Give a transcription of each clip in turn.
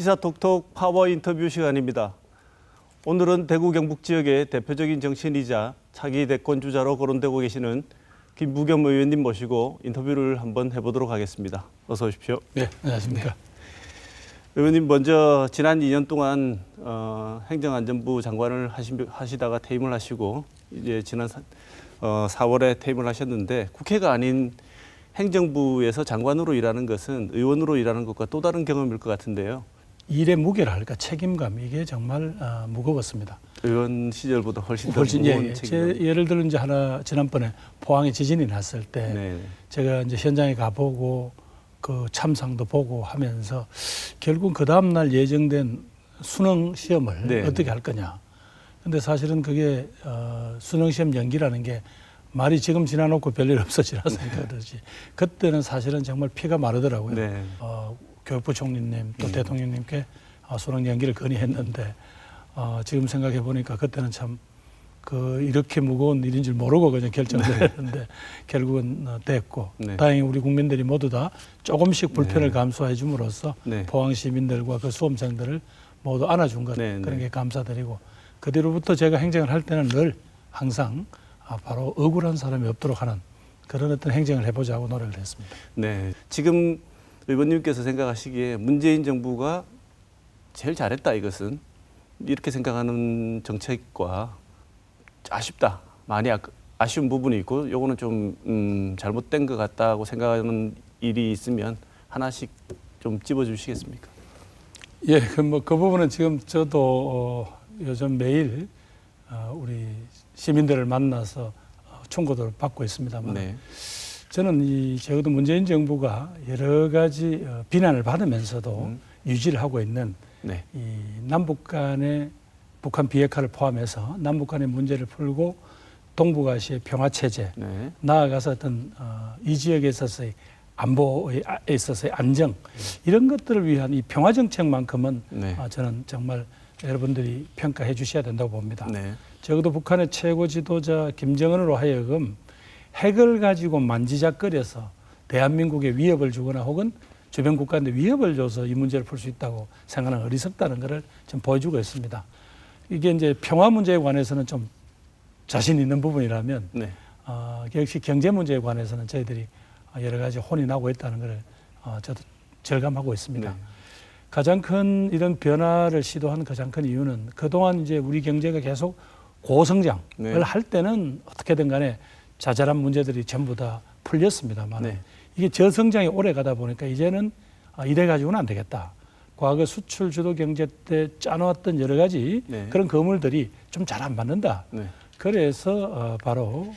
시사톡톡 파워 인터뷰 시간입니다. 오늘은 대구 경북 지역의 대표적인 정치인이자 차기 대권 주자로 거론되고 계시는 김부겸 의원님 모시고 인터뷰를 한번 해보도록 하겠습니다. 어서 오십시오. 네, 안녕하십니까. 네. 의원님 먼저 지난 2년 동안 행정안전부 장관을 하시다가 퇴임을 하시고 이제 지난 4월에 퇴임을 하셨는데 국회가 아닌 행정부에서 장관으로 일하는 것은 의원으로 일하는 것과 또 다른 경험일 것 같은데요. 일의 무게랄까 책임감 이게 정말 무거웠습니다. 의원 시절보다 훨씬 더 무거운 책임감. 예를 들어 이제 지난번에 포항에 지진이 났을 때 네. 제가 이제 현장에 가보고 그 참상도 보고 하면서 결국 그 다음 날 예정된 수능 시험을 네. 어떻게 할 거냐. 근데 사실은 그게 수능 시험 연기라는 게 말이 지금 지나놓고 별일 없어지라서 그러지. 그때는 사실은 정말 피가 마르더라고요. 네. 교육부 총리님 또 대통령님께 수능 연기를 건의했는데 지금 생각해 보니까 그때는 참 이렇게 무거운 일인 줄 모르고 그냥 결정을 했는데 결국은 됐고 네. 다행히 우리 국민들이 모두 다 조금씩 불편을 네. 감수해 줌으로써 네. 포항 시민들과 그 수험생들을 모두 안아준 것 네. 그런 게 감사드리고 그 뒤로부터 제가 행정을 할 때는 늘 항상 바로 억울한 사람이 없도록 하는 그런 어떤 행정을 해보자고 노력을 했습니다. 네. 지금 의원님께서 생각하시기에 문재인 정부가 제일 잘했다 이것은 이렇게 생각하는 정책과 아쉽다. 많이 아쉬운 부분이 있고 요거는 좀 잘못된 것 같다고 생각하는 일이 있으면 하나씩 좀 찝어주시겠습니까? 예, 그 부분은 지금 저도 요즘 매일 우리 시민들을 만나서 충고를 받고 있습니다만 네. 저는 적어도 문재인 정부가 여러 가지 비난을 받으면서도 유지를 하고 있는 네. 이 남북 간의 북한 비핵화를 포함해서 남북 간의 문제를 풀고 동북아시아의 평화 체제, 네. 나아가서 어떤 이 지역에 있어서의 안보에 있어서의 안정 이런 것들을 위한 이 평화 정책만큼은 네. 저는 정말 여러분들이 평가해 주셔야 된다고 봅니다. 네. 적어도 북한의 최고 지도자 김정은으로 하여금 핵을 가지고 만지작거려서 대한민국에 위협을 주거나 혹은 주변 국가한테 위협을 줘서 이 문제를 풀 수 있다고 생각하는 어리석다는 것을 좀 보여주고 있습니다. 이게 이제 평화 문제에 관해서는 좀 자신 있는 부분이라면 네. 역시 경제 문제에 관해서는 저희들이 여러 가지 혼이 나고 있다는 것을 저도 절감하고 있습니다. 네. 가장 큰 이런 변화를 시도한 가장 큰 이유는 그동안 이제 우리 경제가 계속 고성장을 네. 할 때는 어떻게든 간에 자잘한 문제들이 전부 다 풀렸습니다만 네. 이게 저성장이 오래 가다 보니까 이제는 이래 가지고는 안 되겠다. 과거 수출 주도 경제 때 짜놓았던 여러 가지 네. 그런 거물들이 좀 잘 안 맞는다. 네. 그래서 바로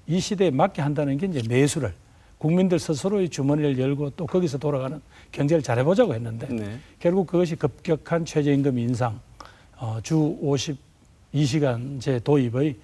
이 시대에 맞게 한다는 게 이제 매수를 국민들 스스로의 주머니를 열고 또 거기서 돌아가는 경제를 잘해보자고 했는데 네. 결국 그것이 급격한 최저임금 인상, 주 52시간제 도입의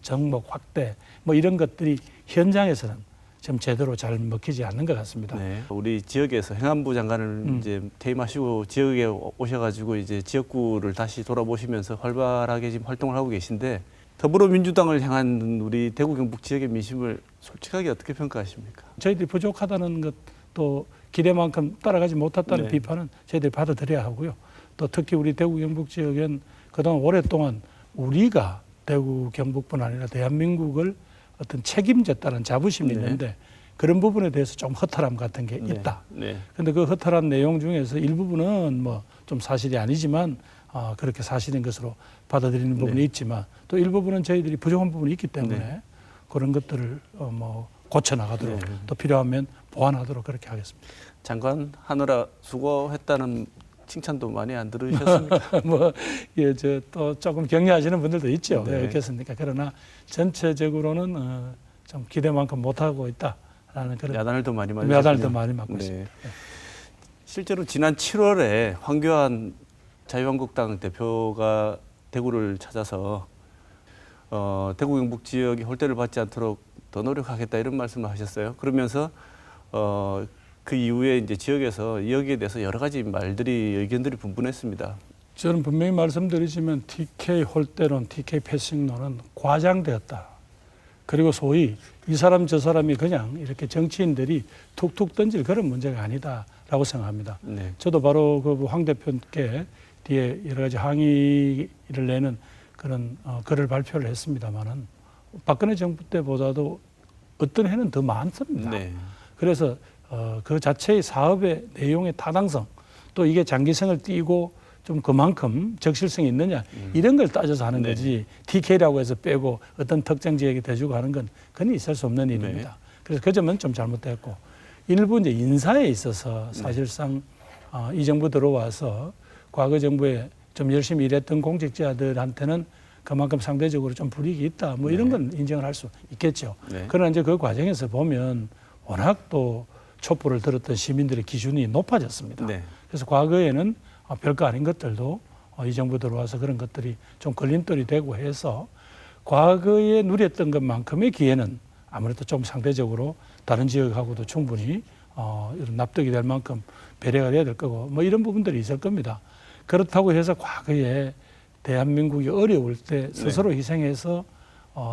정목 확대 뭐 이런 것들이 현장에서는 좀 제대로 잘 먹히지 않는 것 같습니다. 네. 우리 지역에서 행안부 장관을 이제 퇴임하시고 지역에 오셔가지고 이제 지역구를 다시 돌아보시면서 활발하게 지금 활동을 하고 계신데 더불어민주당을 향한 우리 대구 경북 지역의 민심을 솔직하게 어떻게 평가하십니까? 저희들이 부족하다는 것도 기대만큼 따라가지 못했다는 네. 비판은 저희들이 받아들여야 하고요. 또 특히 우리 대구 경북 지역은 그동안 오랫동안 우리가 대구 경북뿐 아니라 대한민국을 어떤 책임졌다는 자부심이 네. 있는데 그런 부분에 대해서 좀 허탈함 같은 게 있다. 네. 그런데 그 허탈한 내용 중에서 일부분은 뭐 좀 사실이 아니지만 그렇게 사실인 것으로 받아들이는 부분이 있지만 또 일부분은 저희들이 부족한 부분이 있기 때문에 그런 것들을 뭐 고쳐 나가도록 또 필요하면 보완하도록 그렇게 하겠습니다. 장관 하느라 수고했다는 칭찬도 많이 안 들으셨습니까? 또 조금 격려하시는 분들도 있죠. 네. 왜 그렇겠습니까? 그러나 전체적으로는 좀 기대만큼 못하고 있다라는 그런 야단을 더 많이 야단을 더 많이 맞고 네. 있습니다. 실제로 지난 7월에 황교안 자유한국당 대표가 대구를 찾아서 대구 경북 지역이 홀대를 받지 않도록 더 노력하겠다 이런 말씀을 하셨어요. 그러면서 그 이후에 이제 지역에서 여기에 대해서 여러 가지 말들이 의견들이 분분했습니다. 저는 분명히 말씀드리지만 TK 홀대론, TK 패싱론은 과장되었다. 그리고 소위 이 사람 저 사람이 그냥 이렇게 정치인들이 툭툭 던질 그런 문제가 아니다라고 생각합니다. 네. 저도 바로 그 황 대표께 뒤에 여러 가지 항의를 내는 그런 글을 발표를 했습니다만은 박근혜 정부 때보다도 어떤 해는 더 많습니다. 네. 그래서 그 자체의 사업의 내용의 타당성 또 이게 장기성을 띠고 좀 그만큼 적실성이 있느냐 이런 걸 따져서 하는 네. 거지 TK라고 해서 빼고 어떤 특정 지역에 대주고 하는 건 그건 있을 수 없는 일입니다. 그래서 그 점은 좀 잘못됐고 일부 이제 인사에 있어서 사실상 이 정부 들어와서 과거 정부에 좀 열심히 일했던 공직자들한테는 그만큼 상대적으로 좀 불이익이 있다 뭐 이런 건 인정을 할 수 있겠죠. 네. 그러나 이제 그 과정에서 보면 워낙 또 촛불을 들었던 시민들의 기준이 높아졌습니다. 네. 그래서 과거에는 별거 아닌 것들도 이 정부 들어와서 그런 것들이 좀 걸림돌이 되고 해서 과거에 누렸던 것만큼의 기회는 아무래도 좀 상대적으로 다른 지역하고도 충분히 이런 납득이 될 만큼 배려가 돼야 될 거고 뭐 이런 부분들이 있을 겁니다. 그렇다고 해서 과거에 대한민국이 어려울 때 스스로 희생해서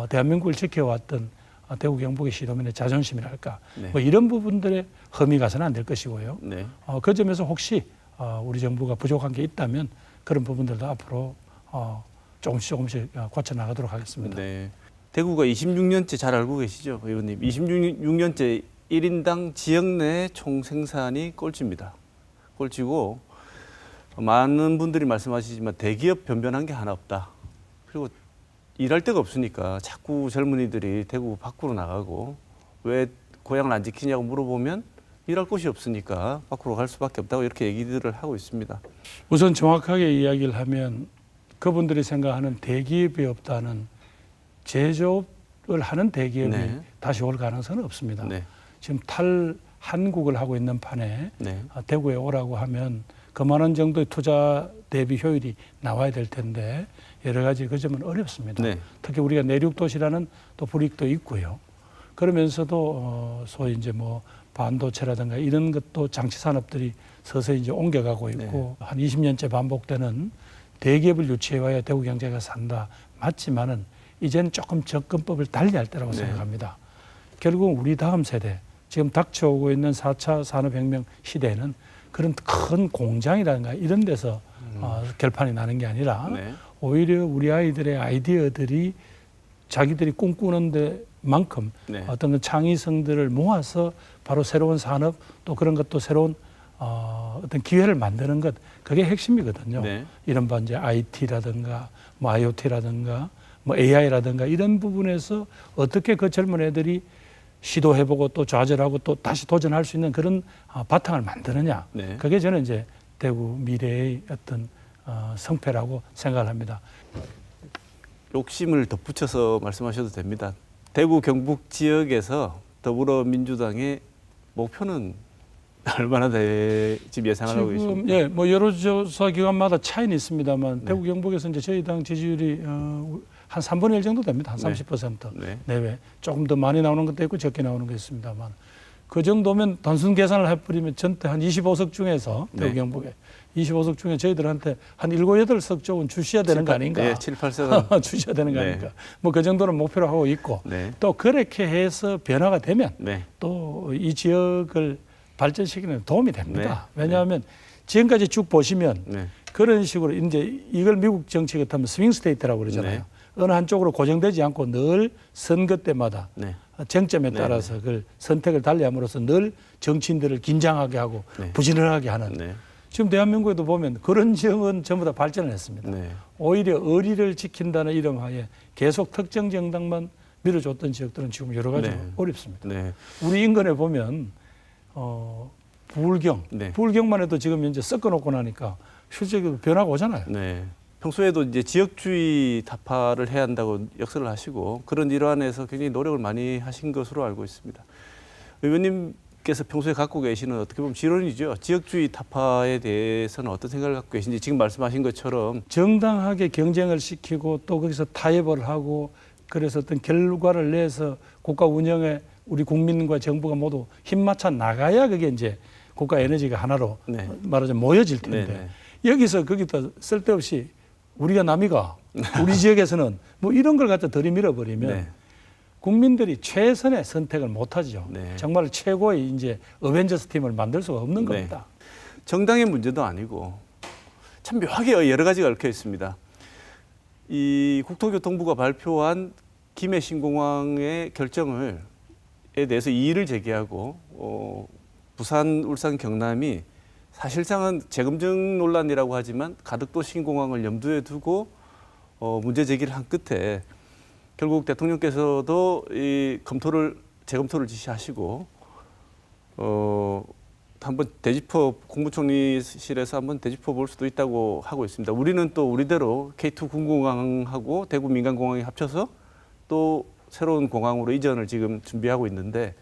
대한민국을 지켜왔던 대구 경북의 시도민의 자존심이랄까 네. 뭐 이런 부분들에 흠이 가서는 안 될 것이고요. 네. 그 점에서 혹시 우리 정부가 부족한 게 있다면 그런 부분들도 앞으로 조금씩 고쳐 나가도록 하겠습니다. 네. 대구가 26년째 잘 알고 계시죠, 의원님. 26년째 1인당 지역 내 총생산이 꼴찌입니다. 꼴찌고 많은 분들이 말씀하시지만 대기업 변변한 게 하나 없다. 그리고 일할 데가 없으니까 자꾸 젊은이들이 대구 밖으로 나가고 왜 고향을 안 지키냐고 물어보면 일할 곳이 없으니까 밖으로 갈 수밖에 없다고 이렇게 얘기들을 하고 있습니다. 우선 정확하게 이야기를 하면 그분들이 생각하는 대기업이 없다는 제조업을 하는 대기업이 네. 다시 올 가능성은 없습니다. 네. 지금 탈한국을 하고 있는 판에 네. 대구에 오라고 하면 그만한 정도의 투자 대비 효율이 나와야 될 텐데 여러 가지 그 점은 어렵습니다. 네. 특히 우리가 내륙 도시라는 또 불이익도 있고요. 그러면서도 소위 이제 뭐 반도체라든가 이런 것도 장치 산업들이 서서히 이제 옮겨가고 있고 한 20년째 반복되는 대기업을 유치해와야 대구 경제가 산다. 맞지만은 이제는 조금 접근법을 달리할 때라고 생각합니다. 결국 우리 다음 세대 지금 닥쳐오고 있는 4차 산업혁명 시대에는 그런 큰 공장이라든가 이런 데서 결판이 나는 게 아니라 네. 오히려 우리 아이들의 아이디어들이 자기들이 꿈꾸는 데만큼 네. 어떤 그 창의성들을 모아서 바로 새로운 산업 또 그런 것도 새로운 어떤 기회를 만드는 것 그게 핵심이거든요. 네. 이른바 이제 IT라든가 뭐 IoT라든가 뭐 AI라든가 이런 부분에서 어떻게 그 젊은 애들이 시도해보고 또 좌절하고 또 다시 도전할 수 있는 그런 바탕을 만드느냐. 네. 그게 저는 이제 대구 미래의 어떤 성패라고 생각을 합니다. 욕심을 덧붙여서 말씀하셔도 됩니다. 대구 경북 지역에서 더불어민주당의 목표는 얼마나 지금 예상을 하고 계십니까? 지금 뭐 여러 조사 기관마다 차이는 있습니다만 대구 경북에서 이제 저희 당 지지율이 한 3분의 1 정도 됩니다. 한 30% 네. 내외. 조금 더 많이 나오는 것도 있고 적게 나오는 것도 있습니다만 그 정도면 단순 계산을 해버리면 전체 한 25석 중에서 대구 네. 경북에 25석 중에 저희들한테 한 7, 8석 쪽은 주셔야 되는 거 아닌가? 네, 7, 8석은 주셔야 되는 거 네. 아닌가? 뭐 그 정도는 목표로 하고 있고 네. 또 그렇게 해서 변화가 되면 네. 또 이 지역을 발전시키는 데 도움이 됩니다. 네. 왜냐하면 지금까지 쭉 보시면 네. 그런 식으로 이제 이걸 미국 정치 같으면 스윙 스테이트라고 그러잖아요. 네. 어느 한쪽으로 고정되지 않고 늘 선거 때마다 네. 쟁점에 네. 따라서 그걸 선택을 달리함으로써 늘 정치인들을 긴장하게 하고 네. 부진하게 하는 네. 지금 대한민국에도 보면 그런 지역은 전부 다 발전을 했습니다. 네. 오히려 의리를 지킨다는 이름 하에 계속 특정 정당만 밀어줬던 지역들은 지금 여러 가지로 네. 어렵습니다. 네. 우리 인근에 보면 부울경, 네. 부울경만 해도 지금 이제 섞어놓고 나니까 실제로 변화가 오잖아요. 네. 평소에도 이제 지역주의 타파를 해야 한다고 역설을 하시고 그런 일환에서 굉장히 노력을 많이 하신 것으로 알고 있습니다. 의원님께서 평소에 갖고 계시는 어떻게 보면 지론이죠. 지역주의 타파에 대해서는 어떤 생각을 갖고 계신지 지금 말씀하신 것처럼 정당하게 경쟁을 시키고 또 거기서 타협을 하고 그래서 어떤 결과를 내서 국가 운영에 우리 국민과 정부가 모두 힘맞춰 나가야 그게 이제 국가 에너지가 하나로 네. 말하자면 모여질 텐데 네, 여기서 거기다 쓸데없이 우리가 남이가 우리 지역에서는 뭐 이런 걸 갖다 들이밀어 버리면 네. 국민들이 최선의 선택을 못하죠. 네. 정말 최고의 이제 어벤져스 팀을 만들 수가 없는 네. 겁니다. 정당의 문제도 아니고 참 묘하게 여러 가지가 얽혀 있습니다. 이 국토교통부가 발표한 김해 신공항의 결정에 대해서 이의를 제기하고 부산, 울산, 경남이 사실상은 재검증 논란이라고 하지만 가덕도 신공항을 염두에 두고 문제 제기를 한 끝에 결국 대통령께서도 이 재검토를 지시하시고 한번 국무총리실에서 한번 되짚어 볼 수도 있다고 하고 있습니다. 우리는 또 우리대로 K2 군공항하고 대구 민간공항이 합쳐서 또 새로운 공항으로 이전을 지금 준비하고 있는데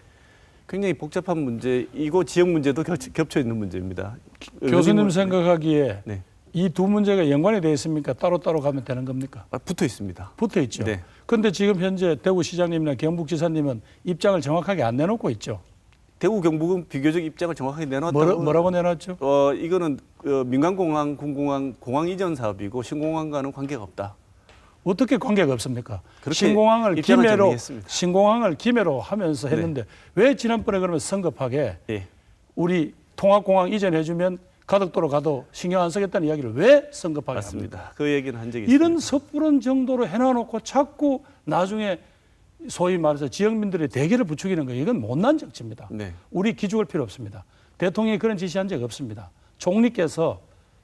굉장히 복잡한 문제, 이거 지역 문제도 겹쳐 있는 문제입니다. 교수님 생각하기에 네. 이 두 문제가 연관이 되어 있습니까? 따로따로 가면 되는 겁니까? 붙어 있습니다. 붙어 있죠. 네. 그런데 지금 현재 대구시장님이나 경북지사님은 입장을 정확하게 안 내놓고 있죠. 대구 경북은 비교적 입장을 정확하게 내놨다고. 뭐라고 내놨죠? 이거는 민간공항, 군공항, 공항 이전 사업이고 신공항과는 관계가 없다. 어떻게 관계가 없습니까? 그렇게 신공항을 입장을 김해로 정리했습니다. 신공항을 김해로 하면서 했는데 왜 지난번에 그러면 성급하게 예. 우리 통합공항 이전해주면 가덕도로 가도 신경 안 쓰겠다는 이야기를 왜 성급하게 합니까? 맞습니다. 그 얘기는 한 적이 이런 있습니다. 섣부른 정도로 해놔놓고 자꾸 나중에 소위 말해서 지역민들의 대결을 부추기는 거 이건 못난 정치입니다. 네. 우리 기죽을 필요 없습니다. 대통령이 그런 지시한 적 없습니다. 총리께서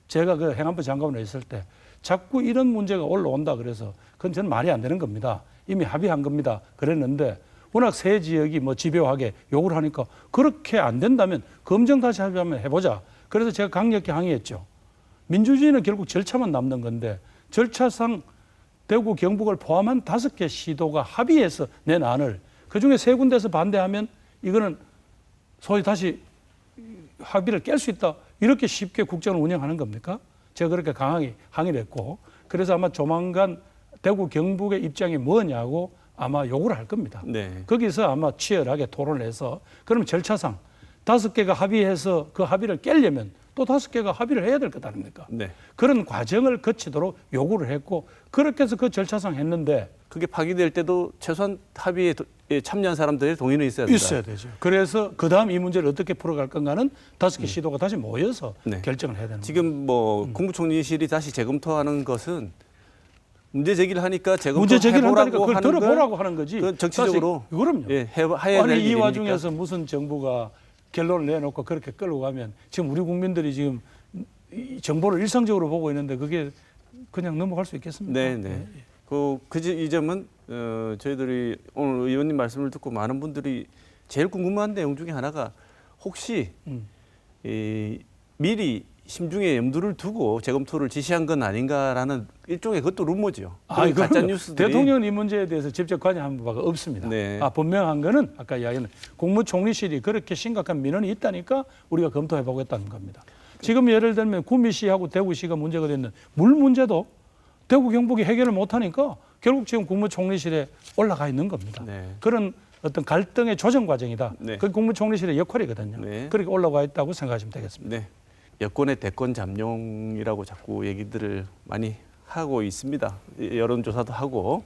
제가 그 행안부 장관으로 있을 때 자꾸 이런 문제가 올라온다 그래서 그건 저는 말이 안 되는 겁니다. 이미 합의한 겁니다. 그랬는데 워낙 새 지역이 뭐 집요하게 요구를 하니까 그렇게 안 된다면 검증 다시 합의하면 해보자. 그래서 제가 강력히 항의했죠. 민주주의는 결국 절차만 남는 건데 절차상 대구 경북을 포함한 5개 시도가 합의해서 낸 안을 그중에 3군데에서 반대하면 이거는 소위 다시 합의를 깰 수 있다. 이렇게 쉽게 국정을 운영하는 겁니까? 제가 그렇게 강하게 항의를 했고 그래서 아마 조만간 대구 경북의 입장이 뭐냐고 아마 요구를 할 겁니다. 네. 거기서 아마 치열하게 토론을 해서 그럼 절차상 5개가 합의해서 그 합의를 깨려면 또 5개가 합의를 해야 될 것 아닙니까? 네. 그런 과정을 거치도록 요구를 했고 그렇게 해서 그 절차상 했는데 그게 파기될 때도 최소한 합의에 참여한 사람들의 동의는 있어야 된다. 있어야 되죠. 그래서 그다음 이 문제를 어떻게 풀어갈 건가는 5개 시도가 다시 모여서 네. 결정을 해야 되는 지금 뭐 국무총리실이 다시 재검토하는 것은 문제 제기를 하니까 문제 제기를 한다니까 재검토해보라고 그걸 하는 들어보라고 하는 거지. 그 정치적으로 다시, 그럼요. 예, 해야 될 아니 이 일이니까. 와중에서 무슨 정부가 결론을 내놓고 그렇게 끌고 가면 지금 우리 국민들이 지금 이 정보를 일상적으로 보고 있는데 그게 그냥 넘어갈 수 있겠습니까? 네, 네. 이 점은 저희들이 오늘 의원님 말씀을 듣고 많은 분들이 제일 궁금한 내용 중에 하나가 혹시 미리 심중에 염두를 두고 재검토를 지시한 건 아닌가라는 일종의 그것도 루머죠. 아, 가짜 뉴스들이 대통령은 이 문제에 대해서 직접 관여한 바가 없습니다. 네. 분명한 거는 아까 이야기는 국무총리실이 그렇게 심각한 민원이 있다니까 우리가 검토해 보겠다는 겁니다. 지금 예를 들면 구미시하고 대구시가 문제가 됐는 물 문제도 대구 경북이 해결을 못하니까 결국 지금 국무총리실에 올라가 있는 겁니다. 네. 그런 어떤 갈등의 조정 과정이다. 네. 그게 국무총리실의 역할이거든요. 네. 그렇게 올라가 있다고 생각하시면 되겠습니다. 네. 여권의 대권 잠룡이라고 자꾸 얘기들을 많이 하고 있습니다. 여론조사도 하고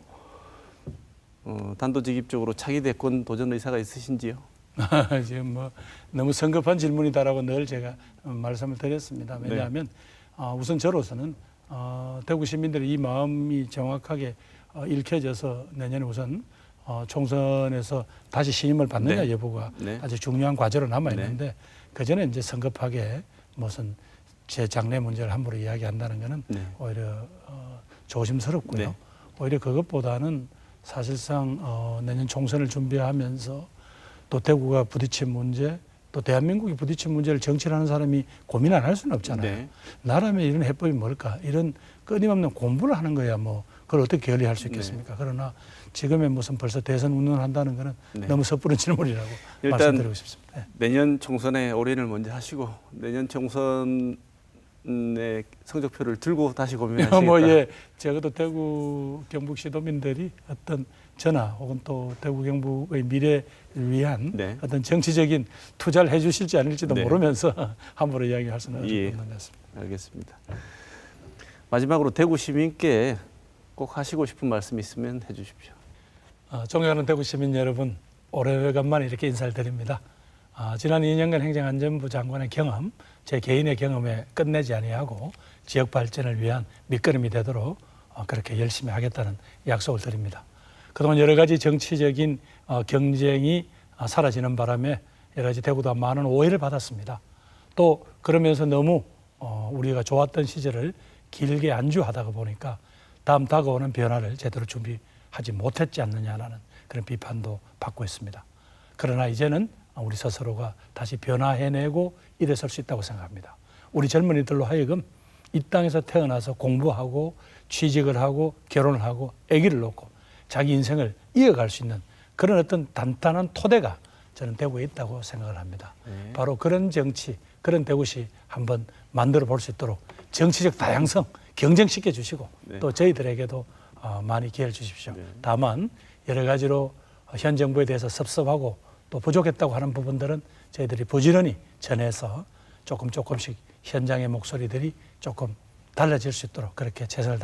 단도직입적으로 차기 대권 도전 의사가 있으신지요? 지금 뭐 너무 성급한 질문이다라고 늘 제가 말씀을 드렸습니다. 왜냐하면 우선 저로서는 대구 시민들의 이 마음이 정확하게 읽혀져서 내년에 우선 총선에서 다시 신임을 받느냐 네. 여부가 네. 아주 중요한 과제로 남아 있는데 그 전에 이제 성급하게 무슨 제 장래 문제를 함부로 이야기한다는 것은 네. 오히려 조심스럽고요. 네. 오히려 그것보다는 사실상 내년 총선을 준비하면서 또 대구가 부딪힌 문제, 또 대한민국이 부딪힌 문제를 정치를 하는 사람이 고민 안 할 수는 없잖아요. 네. 나라면 이런 해법이 뭘까? 이런 끊임없는 공부를 하는 거야 뭐 그걸 어떻게 결의할 수 있겠습니까? 그러나 지금의 무슨 벌써 대선 운운을 한다는 거는 네. 너무 섣부른 질문이라고 일단 말씀드리고 싶습니다. 네. 내년 총선에 올인을 먼저 하시고 내년 총선의 성적표를 들고 다시 고민하시겠다. 제가 또 대구 경북 시도민들이 어떤 전화 혹은 또 대구 경북의 미래를 위한 네. 어떤 정치적인 투자를 해주실지 아닐지도 네. 모르면서 함부로 이야기할 수는 예. 없는 것 같습니다. 알겠습니다. 마지막으로 대구 시민께 꼭 하시고 싶은 말씀 있으면 해주십시오. 존경하는 대구 시민 여러분, 오래간만에 이렇게 인사를 드립니다. 지난 2년간 행정안전부 장관의 경험, 제 개인의 경험에 끝내지 아니하고 지역 발전을 위한 밑거름이 되도록 그렇게 열심히 하겠다는 약속을 드립니다. 그동안 여러 가지 정치적인 경쟁이 사라지는 바람에 여러 가지 대구도 많은 오해를 받았습니다. 또 그러면서 너무 우리가 좋았던 시절을 길게 안주하다가 보니까 다음 다가오는 변화를 제대로 준비하지 못했지 않느냐라는 그런 비판도 받고 있습니다. 그러나 이제는 우리 스스로가 다시 변화해내고 일어설 수 있다고 생각합니다. 우리 젊은이들로 하여금 이 땅에서 태어나서 공부하고 취직을 하고 결혼을 하고 아기를 놓고 자기 인생을 이어갈 수 있는 그런 어떤 단단한 토대가 저는 대구에 있다고 생각을 합니다. 네. 바로 그런 정치, 그런 대구시 한번 만들어 볼 수 있도록 정치적 다양성 경쟁시켜 주시고 네. 또 저희들에게도 많이 기회를 주십시오. 네. 다만 여러 가지로 현 정부에 대해서 섭섭하고 또 부족했다고 하는 부분들은 저희들이 부지런히 전해서 조금씩 현장의 목소리들이 조금 달라질 수 있도록 그렇게 최선을 다